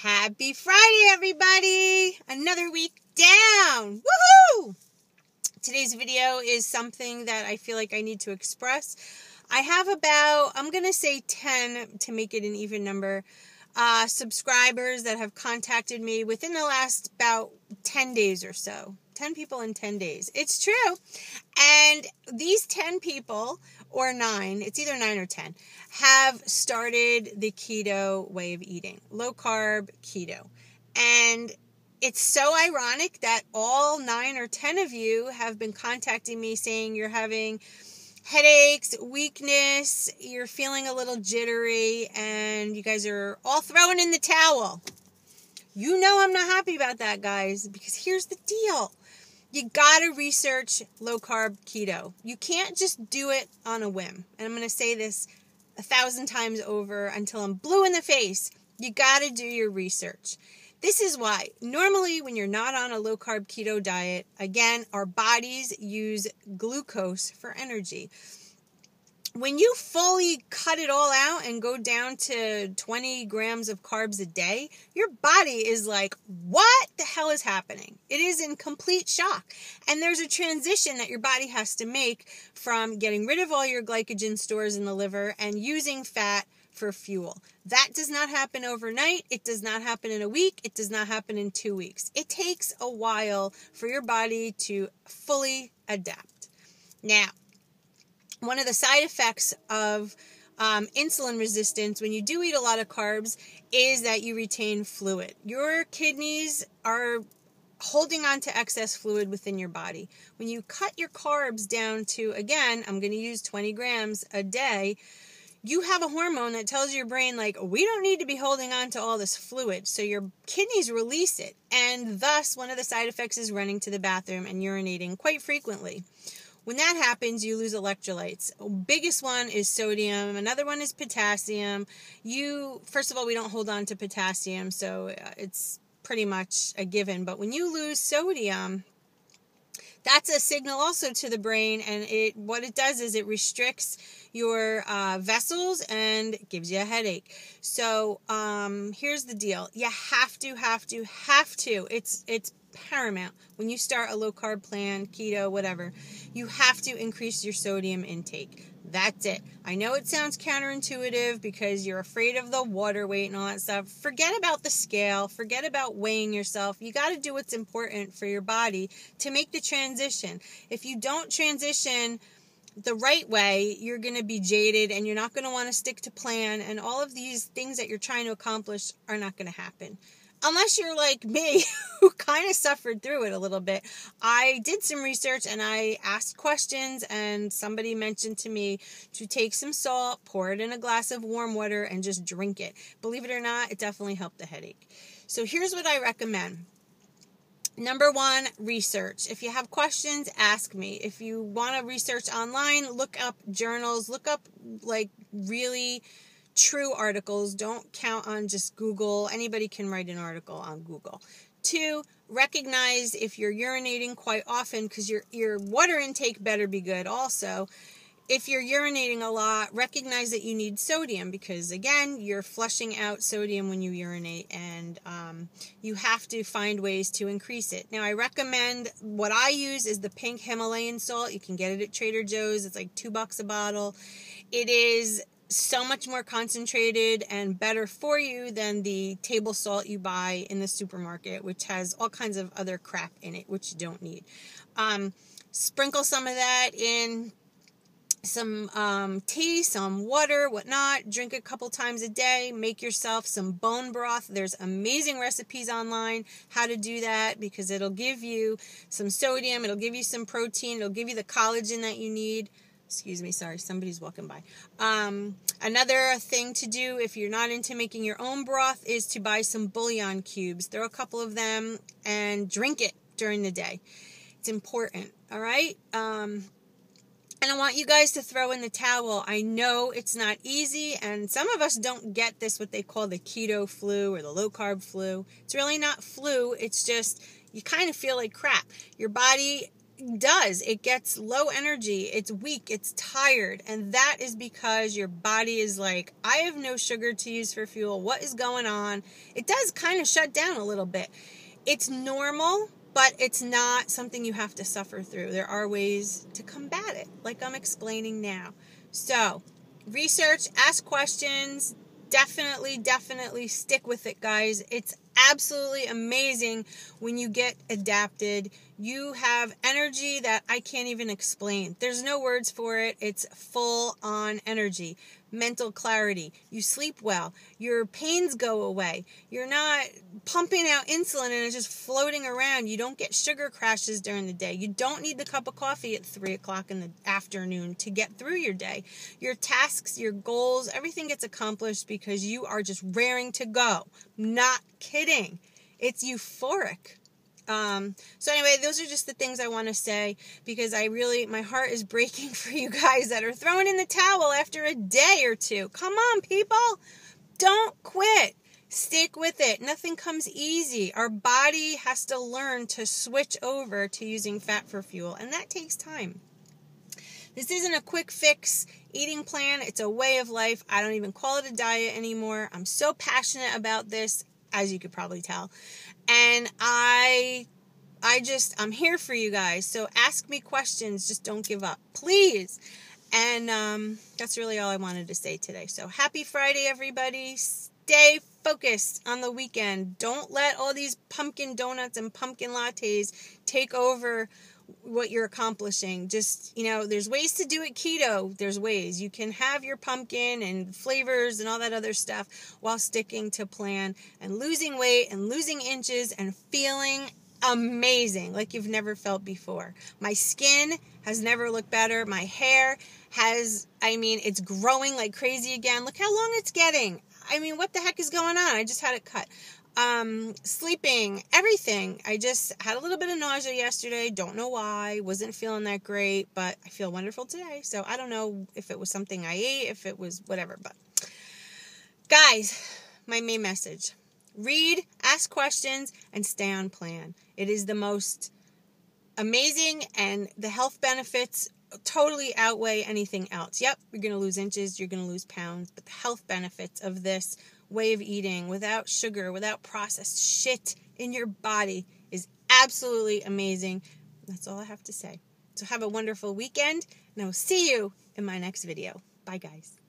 Happy Friday, everybody! Another week down! Woohoo! Today's video is something that I feel like I need to express. I have about, I'm going to say 10 to make it an even number, subscribers that have contacted me within the last about 10 days or so. 10 people in 10 days. It's true. And these 10 people, or 9, it's either 9 or 10, have started the keto way of eating. Low carb keto. And it's so ironic that all 9 or 10 of you have been contacting me saying you're having headaches, weakness, you're feeling a little jittery, and you guys are all throwing in the towel. You know I'm not happy about that, guys, because here's the deal. You gotta research low carb keto. You can't just do it on a whim. And I'm gonna say this 1,000 times over until I'm blue in the face. You gotta do your research. This is why. Normally, when you're not on a low carb keto diet, again, our bodies use glucose for energy. When you fully cut it all out and go down to 20 grams of carbs a day, your body is like, what the hell is happening? It is in complete shock. And there's a transition that your body has to make from getting rid of all your glycogen stores in the liver and using fat for fuel. That does not happen overnight. It does not happen in a week. It does not happen in 2 weeks. It takes a while for your body to fully adapt. Now, one of the side effects of insulin resistance when you do eat a lot of carbs is that you retain fluid. Your kidneys are holding on to excess fluid within your body. When you cut your carbs down to, again, I'm going to use 20 grams a day, you have a hormone that tells your brain, like, we don't need to be holding on to all this fluid. So your kidneys release it. And thus, one of the side effects is running to the bathroom and urinating quite frequently. When that happens, you lose electrolytes. Biggest one is sodium. Another one is potassium. First of all, we don't hold on to potassium, so it's pretty much a given. But when you lose sodium, that's a signal also to the brain, and what it does is it restricts your vessels and gives you a headache. So here's the deal. You have to. It's paramount. When you start a low carb plan, keto, whatever, you have to increase your sodium intake. That's it. I know it sounds counterintuitive because you're afraid of the water weight and all that stuff. Forget about the scale. Forget about weighing yourself. You got to do what's important for your body to make the transition. If you don't transition the right way, you're going to be jaded and you're not going to want to stick to plan, and all of these things that you're trying to accomplish are not going to happen. Unless you're like me, who kind of suffered through it a little bit. I did some research and I asked questions, and somebody mentioned to me to take some salt, pour it in a glass of warm water, and just drink it. Believe it or not, it definitely helped the headache. So here's what I recommend. Number 1, research. If you have questions, ask me. If you want to research online, look up journals, look up like really true articles. Don't count on just Google. Anybody can write an article on Google. 2, recognize if you're urinating quite often, because your water intake better be good also. If you're urinating a lot, recognize that you need sodium, because again, you're flushing out sodium when you urinate, and you have to find ways to increase it. Now, I recommend, what I use is the pink Himalayan salt. You can get it at Trader Joe's. It's like $2 a bottle. It is so much more concentrated and better for you than the table salt you buy in the supermarket, which has all kinds of other crap in it, which you don't need. Sprinkle some of that in some tea, some water, whatnot. Drink a couple times a day. Make yourself some bone broth. There's amazing recipes online how to do that, because it'll give you some sodium, it'll give you some protein, it'll give you the collagen that you need. Excuse me, sorry, somebody's walking by. Another thing to do if you're not into making your own broth is to buy some bouillon cubes. Throw a couple of them and drink it during the day. It's important, all right? And I want you guys to throw in the towel. I know it's not easy, and some of us don't get this, what they call the keto flu or the low carb flu. It's really not flu. It's just you kind of feel like crap. Your body does. It gets low energy. It's weak. It's tired. And that is because your body is like, I have no sugar to use for fuel. What is going on? It does kind of shut down a little bit. It's normal, but it's not something you have to suffer through. There are ways to combat it, like I'm explaining now. So, research, ask questions, definitely stick with it, guys. It's absolutely amazing when you get adapted. You have energy that I can't even explain. There's no words for it. It's full on energy, mental clarity. You sleep well. Your pains go away. You're not pumping out insulin and it's just floating around. You don't get sugar crashes during the day. You don't need the cup of coffee at 3 o'clock in the afternoon to get through your day. Your tasks, your goals, everything gets accomplished because you are just raring to go. Not kidding. It's euphoric. So anyway, those are just the things I want to say because my heart is breaking for you guys that are throwing in the towel after a day or two. Come on, people. Don't quit. Stick with it. Nothing comes easy. Our body has to learn to switch over to using fat for fuel, and that takes time. This isn't a quick fix eating plan. It's a way of life. I don't even call it a diet anymore. I'm so passionate about this, as you could probably tell. And I'm here for you guys. So ask me questions. Just don't give up, please. And that's really all I wanted to say today. So happy Friday, everybody. Stay focused on the weekend. Don't let all these pumpkin donuts and pumpkin lattes take over what you're accomplishing. Just, there's ways to do it keto. There's ways. You can have your pumpkin and flavors and all that other stuff while sticking to plan and losing weight and losing inches and feeling amazing like you've never felt before. My skin has never looked better. My hair it's growing like crazy again. Look how long it's getting. What the heck is going on? I just had it cut. Sleeping, everything. I just had a little bit of nausea yesterday. Don't know why. Wasn't feeling that great, but I feel wonderful today. So I don't know if it was something I ate, if it was whatever. But guys, my main message: read, ask questions, and stay on plan. It is the most amazing, and the health benefits totally outweigh anything else. Yep, you're going to lose inches, you're going to lose pounds, but the health benefits of this way of eating without sugar, without processed shit in your body is absolutely amazing. That's all I have to say. So have a wonderful weekend, and I will see you in my next video. Bye, guys.